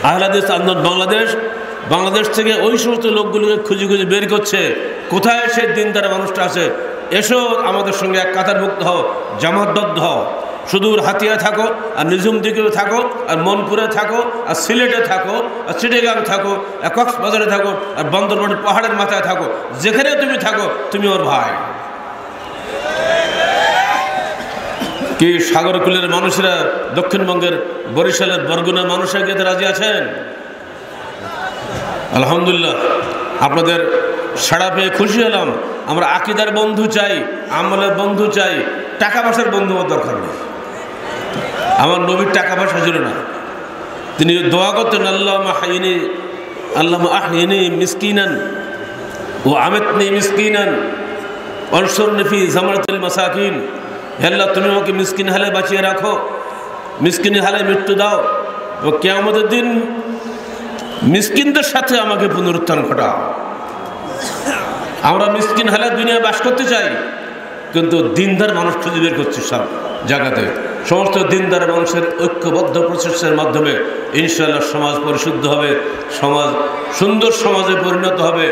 আহলে হাদিস আন্দোলন বাংলাদেশ থেকে ওই সমস্ত লোকগুলোকে খুঁজে খুঁজে বের করছে, কোথায় সেই দিনদার মানুষটা আছে, এসো আমাদের সঙ্গে এক কাতারভুক্ত হও, জামাতবদ্ধ হও। সুদূর হাতিয়া থাকো, আর নিজুম দিকেও থাকো, আর মনপুরে থাকো, আর সিলেটে থাকো, আর চিটাগাং থাকো, আর কক্সবাজারে থাকো, আর বন্দরবান পাহাড়ের মাথায় থাকো, যেখানে তুমি থাকো তুমি ওর ভাই। কি সাগরকুলের মানুষেরা দক্ষিণবঙ্গের বরিশালের বরগুনার মানুষেরা গিয়ে রাজি আছেন? আলহামদুলিল্লাহ, আপনাদের সাড়া পেয়ে খুশি হলাম। আমরা আকিদার বন্ধু চাই, আমলের বন্ধু চাই, টাকা পয়সার বন্ধু আমার দরকার নেই। আমার নবীর টাকা পয়সা ছিল না, তিনি দোয়া করতেন, আল্লাহুম্মা আহইনি মিসকিনান ওয়া আমিতনি মিসকিনান ওয়ানসুরনি ফি জামরাতিল মাসাকিন। হে আল্লাহ, তুমি আমাকে মিসকিন হালে বাঁচিয়ে রাখো, মিসকিন হালে মৃত্যু দাও, ও কিয়ামতের দিন মিসকিনদের সাথে আমাকে পুনরুত্থান ঘটাও। আমরা মিসকিন হালে দুনিয়ায় বাস করতে চাই, কিন্তু দিনদার মানুষ খুঁজে বের করছে সব জায়গাতে। সমস্ত দিনদার মানুষের ঐক্যবদ্ধ প্রচেষ্টার মাধ্যমে ইনশাআল্লাহ সমাজ পরিশুদ্ধ হবে, সমাজ সুন্দর সমাজে পরিণত হবে।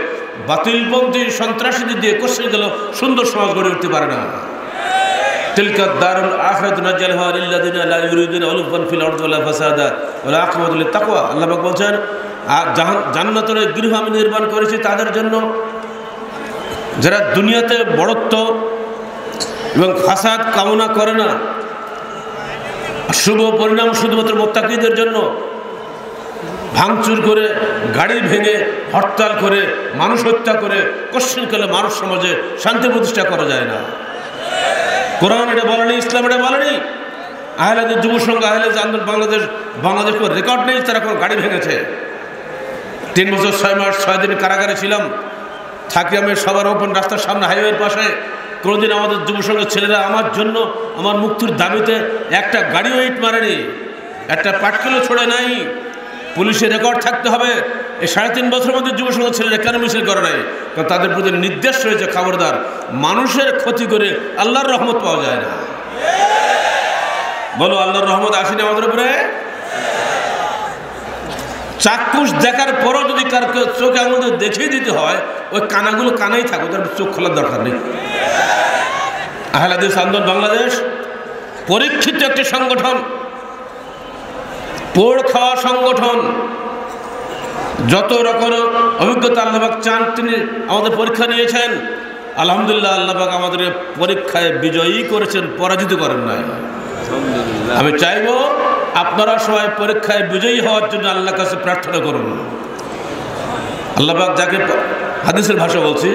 বাতিলপন্থী সন্ত্রাসীদের দিয়ে কষে গেল সুন্দর সমাজ গড়ে উঠতে পারে না। তিলকা দারুল আখিরাতু নাজআলুহা লিল্লাযিনা লা ইউরিদুনা উলুফান ফিল আরদি ওয়ালা ফাসাদা ওয়াল আকিবাতু লিত-তাকওয়া। আল্লাহ পাক বলছেন, জান্নাতের গৃহ আমি নির্মাণ করেছি তাদের জন্য যারা দুনিয়াতে বড়ত্ব এবং ফাসাদ কামনা করে না। শুভ পরিণাম শুধুমাত্র মুত্তাকিদের জন্য। ভাঙচুর করে, গাড়ি ভেঙে, হরতাল করে, মানুষ হত্যা করে কোশ্চিনকালে মানুষ সমাজে শান্তি প্রতিষ্ঠা করা যায় না। কোরআন এটা বলেনি, ইসলাম এটা বলেনি। আহলে হাদিস যুব সংঘ, আহলে হাদিস আন্দোলন বাংলাদেশ কোনো রেকর্ড নেই তারা কোনো গাড়ি ভেঙেছে। 3 বছর 6 মাস 6 দিন কারাগারে ছিলাম, থাকি আমি সবার ওপেন রাস্তার সামনে, হাইওয়ের পাশে। কোনোদিন আমাদের যুব সংঘের ছেলেরা আমার জন্য, আমার মুক্তির দাবিতে একটা গাড়িও ইট মারেনি, একটা পাটকেলও ছোড়ে নাই। পুলিশের রেকর্ড থাকতে হবে। এই 3.5 বছরের মধ্যে যুব সংঘের ছেলেরা কেন মিছিল করে নাই? কারণ তাদের প্রতি নির্দেশ রয়েছে, খবরদার, মানুষের ক্ষতি করে আল্লাহর রহমত পাওয়া যায় না। বলো, আল্লাহর রহমত আসেনি আমাদের উপরে? চাক্ষুষ দেখার পরও যদি কার চোখে আঙুল দেখিয়ে দিতে হয়, ওই কানাগুলো কানাই থাকো, তার চোখ খোলার দরকার নেই। আহলে হাদিস আন্দোলন বাংলাদেশ পরীক্ষিত একটি সংগঠন, পোড় খাওয়া সংগঠন। যত রকম অভিজ্ঞতা আল্লাহ পাক চান তিনি আমাদের পরীক্ষা নিয়েছেন। আলহামদুলিল্লাহ, আল্লাহ পাক আমাদের পরীক্ষায় বিজয়ী করেছেন, পরাজিত করেন নাই। আমি চাইব আপনারা সবাই পরীক্ষায় বিজয়ী হওয়ার জন্য আল্লাহর কাছে প্রার্থনা করুন। আল্লাহ পাক যাকে, হাদিসের ভাষা বলছি,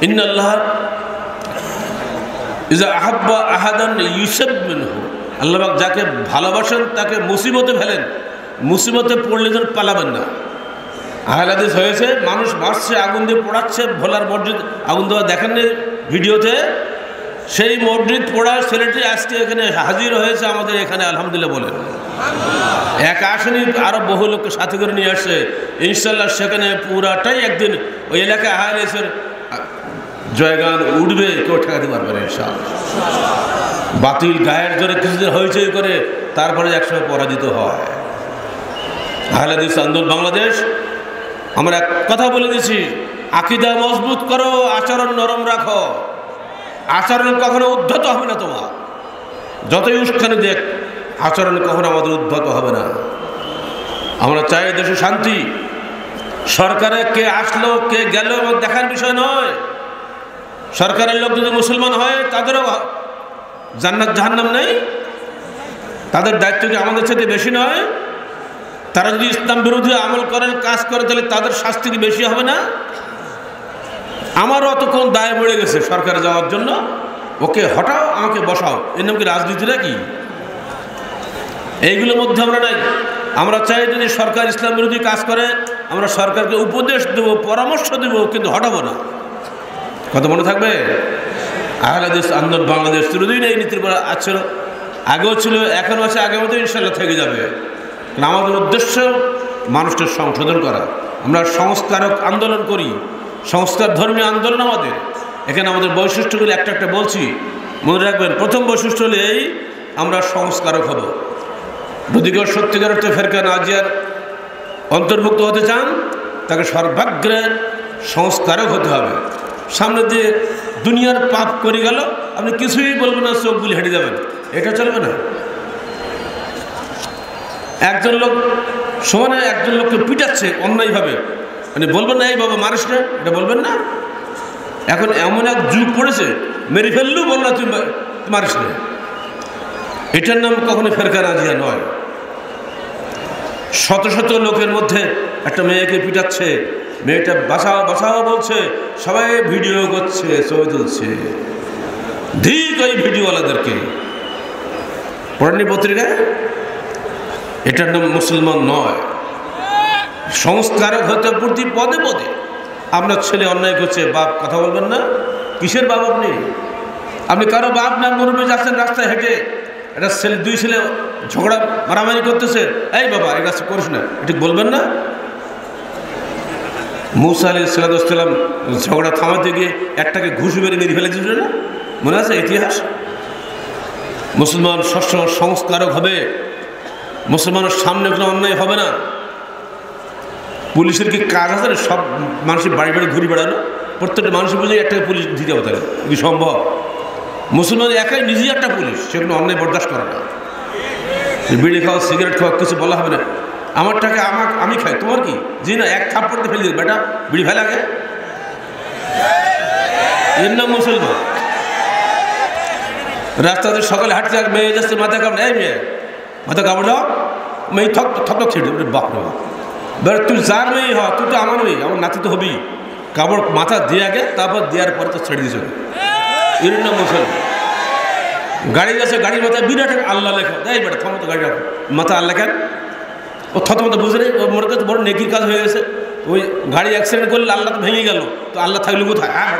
ইন্নাল্লাহ ইজা আহাব্বা আহাদান ইউসাব মিনহু। আল্লাহ পাক যাকে ভালোবাসেন তাকে মুসিবতে ফেলেন, মুসিবতে পড়লে যেন পালাবেন না। আহলে হাদিস হয়েছে, মানুষ মারছে, আগুন দিয়ে পোড়াচ্ছে, ভোলার মসজিদ আগুন দেওয়া দেখেননি ভিডিওতে? সেই মসজিদ পোড়ার ছেলেটি আজকে এখানে হাজির হয়েছে আমাদের এখানে, আলহামদুলিল্লাহ বলেন। এক আসেনি, আরো বহু লোককে সাথে করে নিয়ে আসছে। ইনশাল্লাহ সেখানে পুরাটাই একদিন ওই এলাকায় আহলে হাদিসের জয়গান উঠবে, কেউ ঠেকাতে পারবে না ইনশাআল্লাহ। বাতিল গায়ের জোরে কিছুদিন হইচই করে, তারপরে একসময় পরাজিত হয়। আহলে হাদিস আন্দোলন বাংলাদেশ, আমরা এক কথা বলে দিচ্ছি, আকীদা মজবুত করো, আচরণ নরম রাখো। আচরণ কখনো উদ্ধত হবে না তোমার, যতই উস্কানি দেখ, আচরণ কখনো আমাদের উদ্ধত হবে না। আমরা চাই দেশে শান্তি। সরকারে কে আসলো কে গেল দেখার বিষয় নয়। সরকারের লোক যদি মুসলমান হয় তাদেরও জান্নাত জাহান্নাম নেই, তাদের দায়িত্ব কি আমাদের সাথে বেশি নয়? তারা যদি ইসলাম বিরোধী আমল করেন, কাজ করে, তাহলে তাদের শাস্তি কি বেশি হবে না? আমারও অতক্ষণ দায় পড়ে গেছে সরকারে যাওয়ার জন্য, ওকে হটাও আমাকে বসাও, এর নাম কি রাজনীতিটা? কি এইগুলোর মধ্যে আমরা নাই। আমরা চাই যদি সরকার ইসলাম বিরোধী কাজ করে, আমরা সরকারকে উপদেশ দেব, পরামর্শ দেব, কিন্তু হটাবো না। কত মনে থাকবে? আহলে হাদিস আন্দোলন বাংলাদেশ চিরদিন এই নীতির পর আছে, আগেও ছিল, এখনও আছে, আগের মতো ইনশাল্লাহ থেকে যাবে। আমাদের উদ্দেশ্য মানুষকে সংশোধন করা। আমরা সংস্কারক আন্দোলন করি, সংস্কার ধর্মী আন্দোলন আমাদের। এখানে আমাদের বৈশিষ্ট্যগুলি একটা একটা বলছি, মনে রাখবেন। প্রথম বৈশিষ্ট্য হলে এই, আমরা সংস্কারক হব। যদি কেউ সত্যিকার অর্থে ফেরকা নাজিয়ার অন্তর্ভুক্ত হতে চান তাকে সর্বাগ্রে সংস্কারক হতে হবে। সামনে দিয়ে দুনিয়ার পাপ করে গেল, আপনি কিছুই বলবেন না, চোখ গুলি হেঁটে যাবেন, এটা চলবে না। একজন লোক সমানে একজন লোককে পিটাচ্ছে অন্যায়ভাবে, মানে বলবেন না এই বাবা মারিস না, এটা বলবেন না। এখন এমন এক যুগ পড়েছে, মেরে ফেললেও বল না তুই মারিস না, এটার নাম কখনো ফেরকা রাজিয়া নয়। শত শত লোকের মধ্যে একটা মেয়েকে পিটাচ্ছে, মেয়েটা বাঁচাও বাঁচাও বলছে, সবাই ভিডিও করছে, ছবি তুলছে। ঠিক ওই ভিডিওওয়ালাদেরকে পড়েননি পত্রিকায়? এটার নাম মুসলমান নয়। সংস্কারক হতে প্রতি পদে পদে। আপনার ছেলে অন্যায় করছে, বাপ কথা বলবেন না? কিসের বাপ আপনি? আপনি কারো বাপ না, মুরব্বি যাচ্ছেন রাস্তায় হেঁটে, এটা ছেলে দুই ছেলে ঝগড়া মারামারি করতেছে, এই বাবা এটা করিস না, এটা বলবেন না? মুসা আলাইহিস সালাম ঝগড়া থামাতে গিয়ে একটাকে ঘুষ মেরে ফেলে দিয়েছিল না, মনে আছে ইতিহাস? মুসলমান সবসময় সংস্কারক হবে, মুসলমানের সামনে কোনো অন্যায় হবে না। পুলিশের কি কাজ আছে সব মানুষের বাড়ি বাড়ি ঘুরে বেড়ানো? প্রত্যেকটা মানুষের বুঝে একটা পুলিশ দিতে হবে, তাহলে কি সম্ভব? মুসলমান একাই নিজেই একটা পুলিশ, সেগুলো অন্যায় বরদাস্ত করে না। বিড়ি খাওয়া, সিগারেট খাওয়া কিছু বলা হবে না। আমারটাকে আমি খাই, তোমার কি? জি না, এক থাপ্পড়তে ফেলে দিই, বেটা বিড়ি ফেলে আগে, এর নাম মুসলমান। রাস্তাতে সকালে হাঁটতে মেয়ে যাচ্ছে, মাথা কামড়ে, এই মেয়ে মাথা কামড় দাও, মেয়ে থক ছেড়ে দেবে, বাপ রে বাপ, বেড়ে তুই যার মেয়ে হ, তুই তো আমার মেয়ে, আমার নাতি তো হবি, কাপড় মাথা দিয়ে আগে, তারপর দেওয়ার পরে তো ছেড়ে দিয়েছিল, এর নাম মুসলমান। গাড়ি যাচ্ছে, গাড়ির মাথায় বিরাট আল্লাহ লেখা, এই বেটা থামো তো, গাড়ি রাখো, মাথা আল্লাহ লেখেন, ও থতমতো বুঝে নেই, ওর মনে করছে বড় নেকির কাজ হয়ে গেছে। ওই গাড়ি অ্যাক্সিডেন্ট করলে আল্লাহ তো ভেঙে গেল, তো আল্লাহ থাকলে কোথায়? হ্যাঁ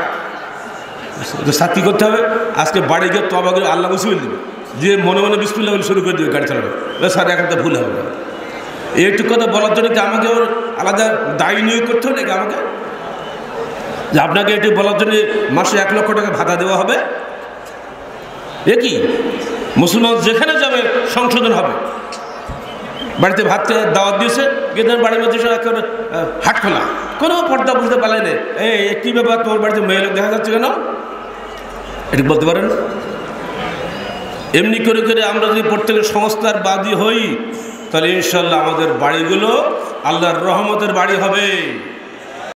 বেটা সাক্ষী করতে হবে, আজকে বাড়ি গিয়ে তবা করে আল্লাহ বসে দিবে, যে মনে মনে বিসমিল্লাহ বলে শুরু করে দেবে গাড়ি চালাবে, স্যার এখন তো ভুল হবে না। এইটুকু কথা বলার জন্য কি আমাকে ওর আলাদা দায়ী নিয়োগ করতে হবে নাকি আমাকে, যে আপনাকে এটি বলার জন্য মাসে 1 লক্ষ টাকা ভাতা দেওয়া হবে? এ কি? মুসলমান যেখানে যাবে সংশোধন হবে। বাড়িতে ভাত দাওয়াত দিয়েছে, কিন্তু বাড়ির মধ্যে একেবারে হাট খোলা, কোনো পর্দা বুঝতে পারলে নেই, এই কী ব্যাপার তোমার বাড়িতে মেয়ে লোক দেখা যাচ্ছে কেন, এটি বলতে পারেন? এমনি করে করে আমরা যদি প্রত্যেকের সংস্কার বাদী হই, তাহলে ইনশাল্লাহ আমাদের বাড়িগুলো আল্লাহর রহমতের বাড়ি হবে।